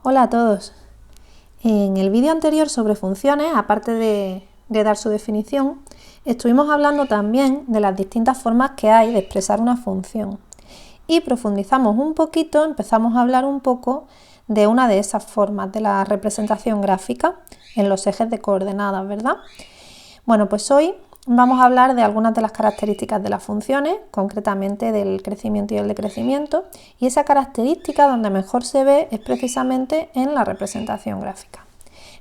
Hola a todos. En el vídeo anterior sobre funciones, aparte de dar su definición, estuvimos hablando también de las distintas formas que hay de expresar una función. Y profundizamos un poquito, empezamos a hablar un poco de una de esas formas de la representación gráfica en los ejes de coordenadas, ¿verdad? Bueno, pues hoy vamos a hablar de algunas de las características de las funciones, concretamente del crecimiento y el decrecimiento, y esa característica donde mejor se ve es precisamente en la representación gráfica.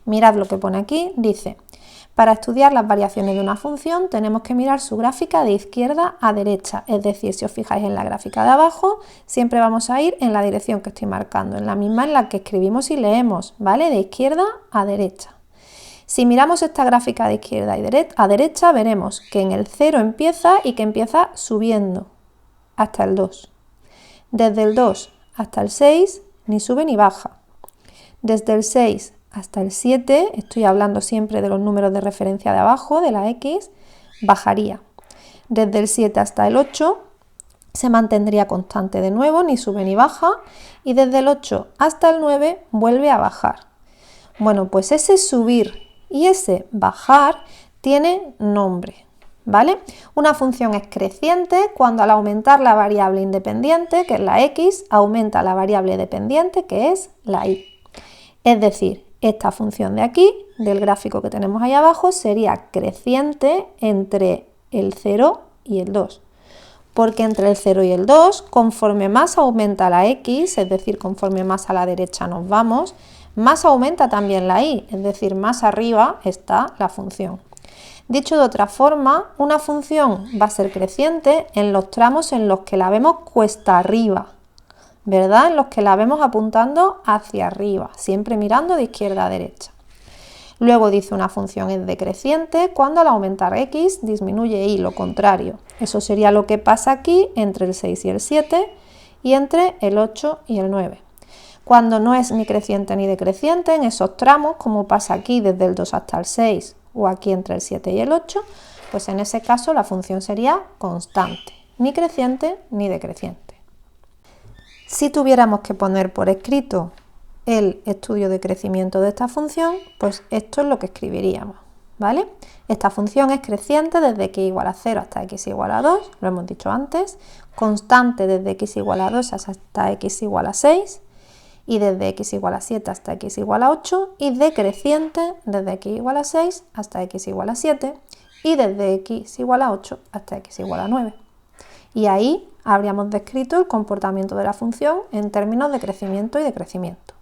Mirad lo que pone aquí, dice: para estudiar las variaciones de una función tenemos que mirar su gráfica de izquierda a derecha, es decir, si os fijáis en la gráfica de abajo, siempre vamos a ir en la dirección que estoy marcando, en la misma en la que escribimos y leemos, ¿vale? De izquierda a derecha. Si miramos esta gráfica de izquierda a derecha, veremos que en el 0 empieza y que empieza subiendo hasta el 2. Desde el 2 hasta el 6 ni sube ni baja. Desde el 6 hasta el 7, estoy hablando siempre de los números de referencia de abajo, de la X, bajaría. Desde el 7 hasta el 8 se mantendría constante de nuevo, ni sube ni baja, y desde el 8 hasta el 9 vuelve a bajar. Bueno, pues ese subir y ese bajar tiene nombre, ¿vale? Una función es creciente cuando al aumentar la variable independiente, que es la x, aumenta la variable dependiente, que es la y. Es decir, esta función de aquí, del gráfico que tenemos ahí abajo, sería creciente entre el 0 y el 2. Porque entre el 0 y el 2, conforme más aumenta la x, es decir, conforme más a la derecha nos vamos, más aumenta también la y, es decir, más arriba está la función. Dicho de otra forma, una función va a ser creciente en los tramos en los que la vemos cuesta arriba, ¿verdad? En los que la vemos apuntando hacia arriba, siempre mirando de izquierda a derecha. Luego dice una función es decreciente cuando al aumentar x disminuye y, lo contrario. Eso sería lo que pasa aquí entre el 6 y el 7 y entre el 8 y el 9. Cuando no es ni creciente ni decreciente, en esos tramos, como pasa aquí desde el 2 hasta el 6 o aquí entre el 7 y el 8, pues en ese caso la función sería constante, ni creciente ni decreciente. Si tuviéramos que poner por escrito el estudio de crecimiento de esta función, pues esto es lo que escribiríamos, ¿vale? Esta función es creciente desde x igual a 0 hasta x igual a 2, lo hemos dicho antes, constante desde x igual a 2 hasta x igual a 6, y desde x igual a 7 hasta x igual a 8, y decreciente desde x igual a 6 hasta x igual a 7, y desde x igual a 8 hasta x igual a 9. Y ahí habríamos descrito el comportamiento de la función en términos de crecimiento y decrecimiento.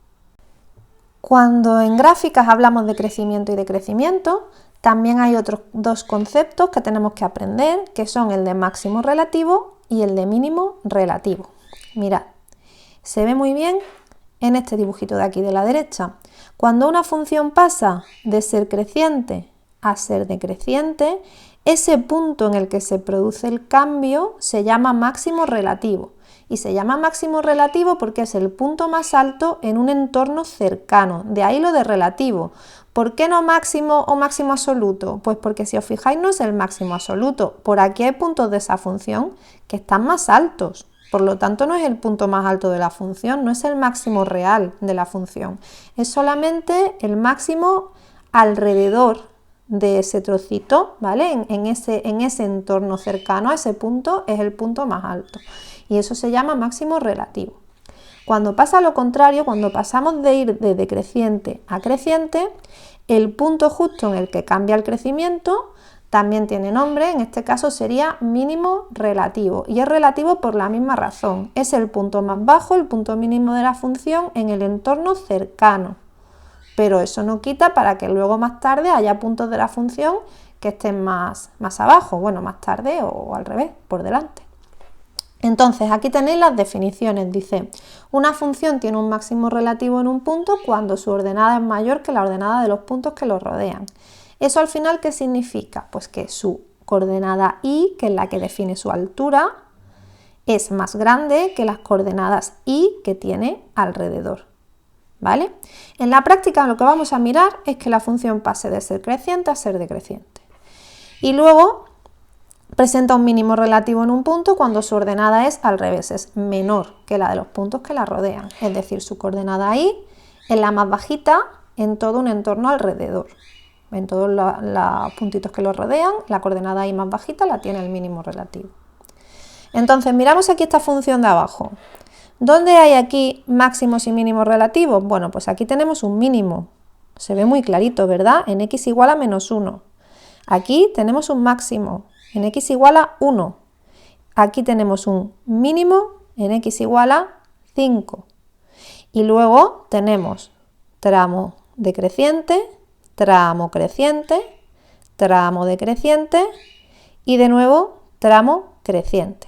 Cuando en gráficas hablamos de crecimiento y decrecimiento, también hay otros dos conceptos que tenemos que aprender, que son el de máximo relativo y el de mínimo relativo. Mirad, se ve muy bien en este dibujito de aquí de la derecha. Cuando una función pasa de ser creciente a ser decreciente, ese punto en el que se produce el cambio se llama máximo relativo. Y se llama máximo relativo porque es el punto más alto en un entorno cercano. De ahí lo de relativo. ¿Por qué no máximo o máximo absoluto? Pues porque si os fijáis no es el máximo absoluto. Por aquí hay puntos de esa función que están más altos. Por lo tanto, no es el punto más alto de la función, no es el máximo real de la función. Es solamente el máximo alrededor de ese trocito, ¿vale? En ese entorno cercano a ese punto es el punto más alto. Y eso se llama máximo relativo. Cuando pasa lo contrario, cuando pasamos de ir de decreciente a creciente, el punto justo en el que cambia el crecimiento también tiene nombre, en este caso sería mínimo relativo, y es relativo por la misma razón, es el punto más bajo, el punto mínimo de la función en el entorno cercano, pero eso no quita para que luego más tarde haya puntos de la función que estén más abajo, bueno, más tarde o al revés, por delante. Entonces, aquí tenéis las definiciones, dice, una función tiene un máximo relativo en un punto cuando su ordenada es mayor que la ordenada de los puntos que lo rodean. ¿Eso al final qué significa? Pues que su coordenada y, que es la que define su altura, es más grande que las coordenadas y que tiene alrededor, ¿vale? En la práctica lo que vamos a mirar es que la función pase de ser creciente a ser decreciente. Y luego presenta un mínimo relativo en un punto cuando su ordenada es al revés, es menor que la de los puntos que la rodean. Es decir, su coordenada y en la más bajita en todo un entorno alrededor. En todos los puntitos que lo rodean, la coordenada y más bajita la tiene el mínimo relativo. Entonces, miramos aquí esta función de abajo. ¿Dónde hay aquí máximos y mínimos relativos? Bueno, pues aquí tenemos un mínimo. Se ve muy clarito, ¿verdad? En x igual a menos 1. Aquí tenemos un máximo, en x igual a 1. Aquí tenemos un mínimo, en x igual a 5. Y luego tenemos tramo decreciente, tramo creciente, tramo decreciente y de nuevo tramo creciente.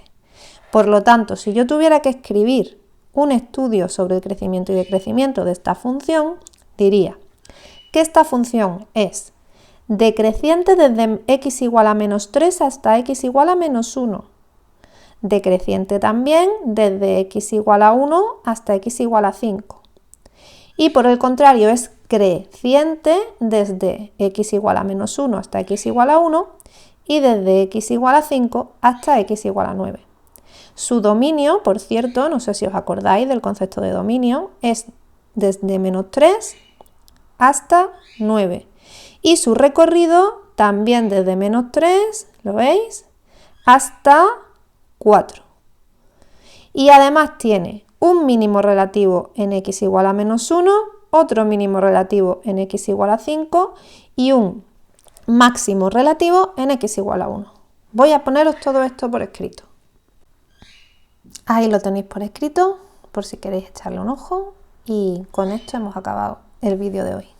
Por lo tanto, si yo tuviera que escribir un estudio sobre el crecimiento y decrecimiento de esta función, diría que esta función es decreciente desde x igual a menos 3 hasta x igual a menos 1. Decreciente también desde x igual a 1 hasta x igual a 5. Y por el contrario es creciente desde x igual a menos 1 hasta x igual a 1 y desde x igual a 5 hasta x igual a 9. Su dominio, por cierto, no sé si os acordáis del concepto de dominio, es desde menos 3 hasta 9. Y su recorrido también desde menos 3, ¿lo veis? Hasta 4. Y además tiene un mínimo relativo en x igual a menos 1, otro mínimo relativo en x igual a 5 y un máximo relativo en x igual a 1. Voy a poneros todo esto por escrito. Ahí lo tenéis por escrito, por si queréis echarle un ojo, y con esto hemos acabado el vídeo de hoy.